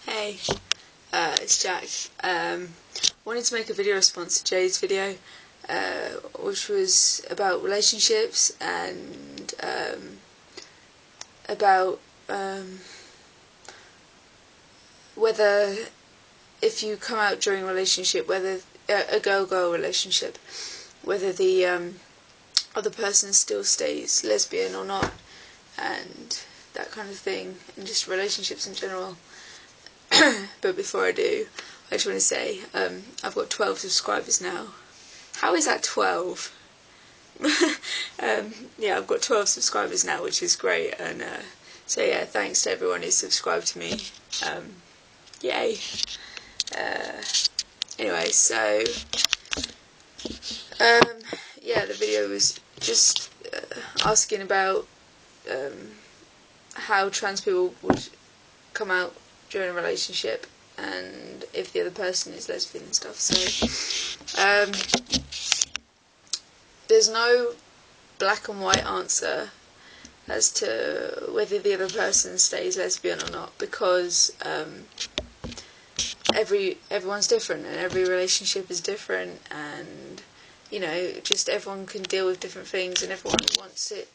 Hey, it's Jack. Wanted to make a video response to Jay's video, which was about relationships and about whether if you come out during a relationship, whether a girl-girl relationship, whether the other person still stays lesbian or not, and that kind of thing, and just relationships in general. But before I do, I just want to say I've got 12 subscribers now. How is that 12? Yeah, I've got 12 subscribers now, which is great, and so yeah, thanks to everyone who's subscribed to me. Yay. Anyway, so yeah, the video was just asking about how trans people would come out during a relationship and if the other person is lesbian and stuff. So there's no black and white answer as to whether the other person stays lesbian or not, because everyone's different and every relationship is different, and you know, just everyone can deal with different things, and everyone wants it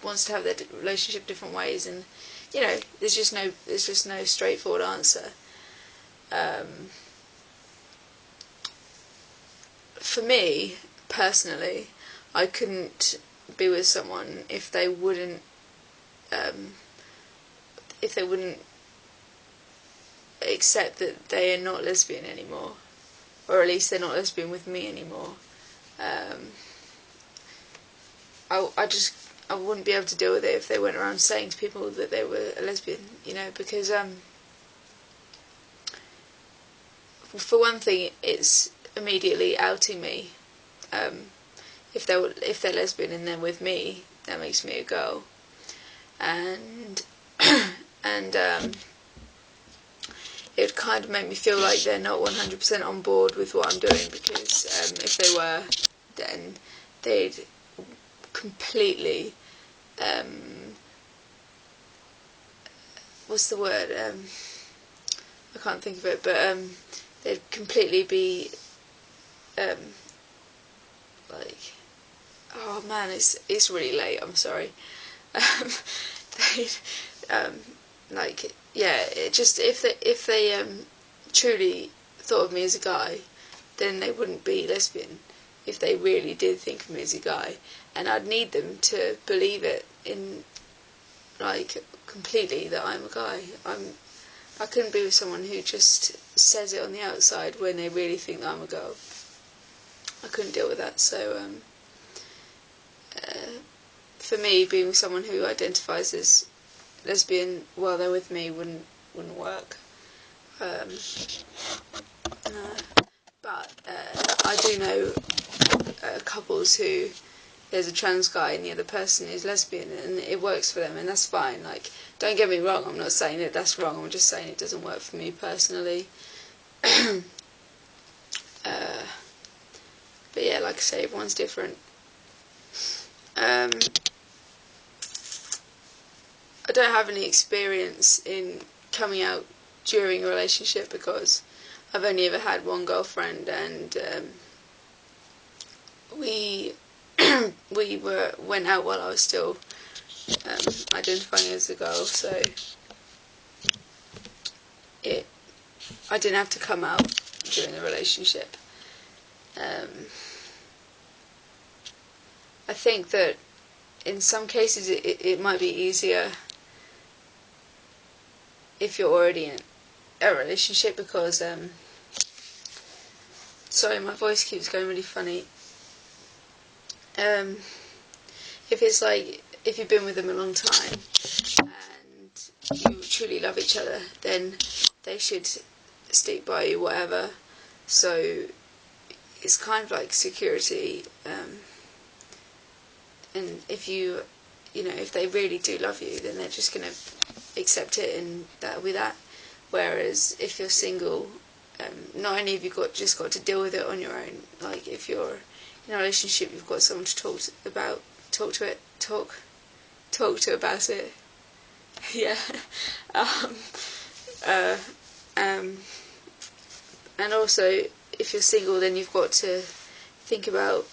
wants to have their relationship different ways, and you know, there's just no straightforward answer. For me personally, I couldn't be with someone if they wouldn't accept that they are not lesbian anymore, or at least they're not lesbian with me anymore. I wouldn't be able to deal with it if they went around saying to people that they were a lesbian, you know, because for one thing, it's immediately outing me. If they're lesbian and they're with me, that makes me a girl, and it would kind of make me feel like they're not 100% on board with what I'm doing, because if they were, then they'd completely what's the word? I can't think of it, but they'd completely be like, oh man, it's really late, I'm sorry. They'd like, yeah, it just, if they truly thought of me as a guy, then they wouldn't be lesbian. If they really did think of me as a guy, and I'd need them to believe it in, like, completely, that I'm a guy. I couldn't be with someone who just says it on the outside when they really think that I'm a girl. I couldn't deal with that. So for me, being with someone who identifies as lesbian while they're with me wouldn't work. But I do know couples who there's a trans guy and the other person is lesbian, and it works for them, and that's fine. Like, don't get me wrong, I'm not saying that that's wrong, I'm just saying it doesn't work for me personally. But yeah, like I say, everyone's different. I don't have any experience in coming out during a relationship, because I've only ever had one girlfriend, and we went out while I was still identifying as a girl, so I didn't have to come out during the relationship. I think that in some cases it might be easier if you're already in a relationship, because sorry, my voice keeps going really funny. If it's like, if you've been with them a long time and you truly love each other, then they should stick by you, whatever. So it's kind of like security, and if you know, if they really do love you, then they're just going to accept it, and that'll be that. Whereas if you're single, not only have you just got to deal with it on your own, like if you're in a relationship, you've got someone to talk to about it. Yeah. And also, if you're single, then you've got to think about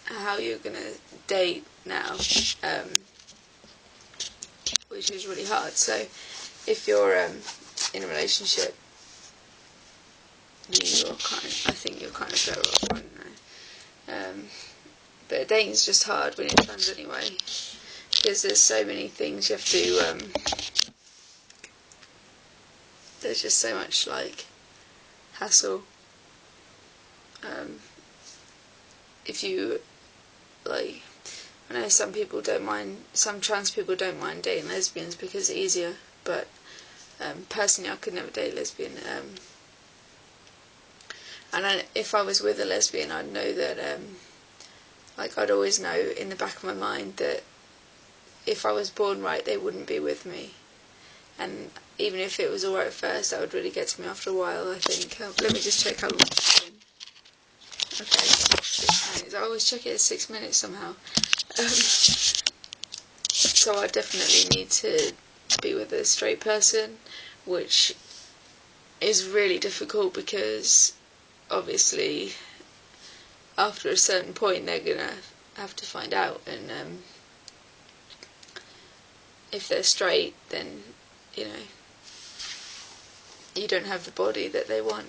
how you're going to date now, which is really hard. So if you're in a relationship, I think you're kind of better off, I don't know. But dating is just hard when you're trans anyway, because there's so many things you have to, there's just so much, like, hassle. If you, like, I know some trans people don't mind dating lesbians because it's easier, but personally I could never date a lesbian. And if I was with a lesbian, I'd know that, like, I'd always know in the back of my mind that if I was born right, they wouldn't be with me. And even if it was alright at first, that would really get to me after a while, I think. Let me just check how long it's been. Okay, 6 minutes. I always check it at 6 minutes somehow. So I definitely need to be with a straight person, which is really difficult because obviously after a certain point they're gonna have to find out, and if they're straight, then you know you don't have the body that they want.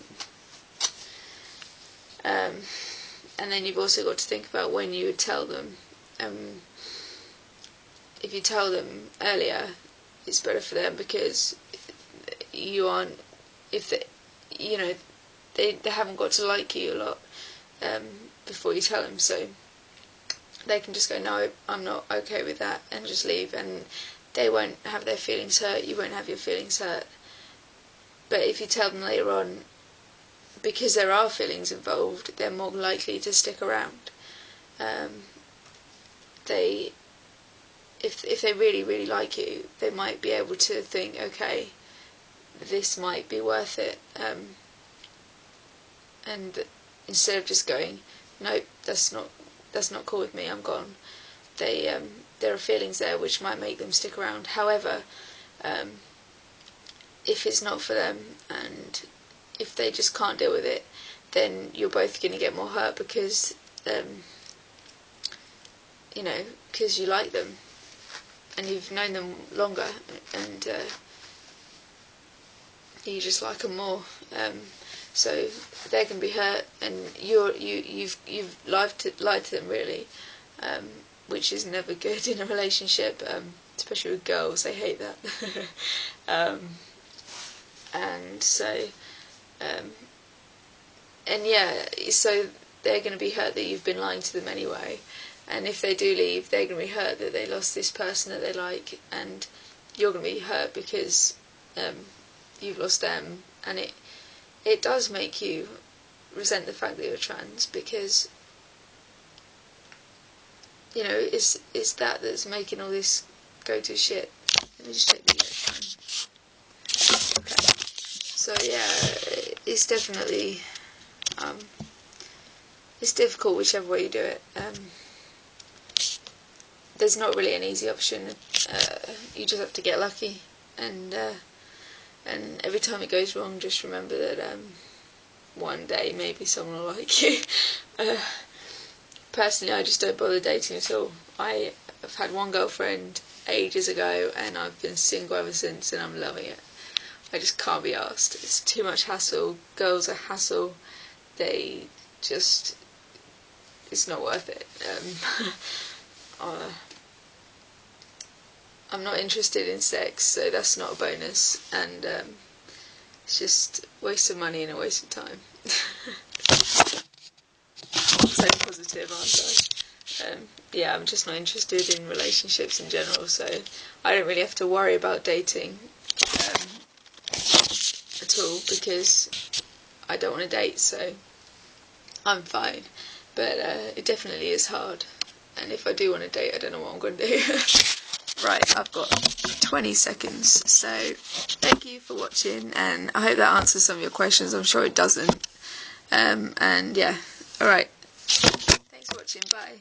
And then you've also got to think about when you would tell them. If you tell them earlier, it's better for them, because you aren't, if they, you know, they haven't got to like you a lot before you tell them, so they can just go, no, I'm not okay with that, and just leave, and they won't have their feelings hurt, you won't have your feelings hurt. But if you tell them later on, because there are feelings involved, they're more likely to stick around. If they really, really like you, they might be able to think, okay, this might be worth it. And instead of just going, nope, that's not cool with me, I'm gone. There are feelings there which might make them stick around. However, if it's not for them, and if they just can't deal with it, then you're both going to get more hurt because, you know, because you like them and you've known them longer, and you just like them more. So they're going to be hurt, and you've lied to them, really, which is never good in a relationship, especially with girls. They hate that. And so. And yeah, so they're going to be hurt that you've been lying to them anyway, and if they do leave, they're going to be hurt that they lost this person that they like, and you're going to be hurt because you've lost them, and it does make you resent the fact that you're trans, because you know it's that's making all this go to shit. Let me just check the time. Okay, so yeah, it's definitely it's difficult whichever way you do it. There's not really an easy option. You just have to get lucky, and every time it goes wrong, just remember that one day maybe someone will like you. Personally, I just don't bother dating at all. I've had one girlfriend ages ago, and I've been single ever since, and I'm loving it. I just can't be asked. It's too much hassle. Girls are hassle. They just, it's not worth it. I'm not interested in sex, so that's not a bonus, and it's just a waste of money and a waste of time. So positive, aren't I? Yeah, I'm just not interested in relationships in general, so I don't really have to worry about dating at all, because I don't want to date, so I'm fine. But it definitely is hard, and if I do want to date, I don't know what I'm going to do. Right, I've got 20 seconds, so thank you for watching, and I hope that answers some of your questions. I'm sure it doesn't. And yeah, alright, thanks for watching, bye.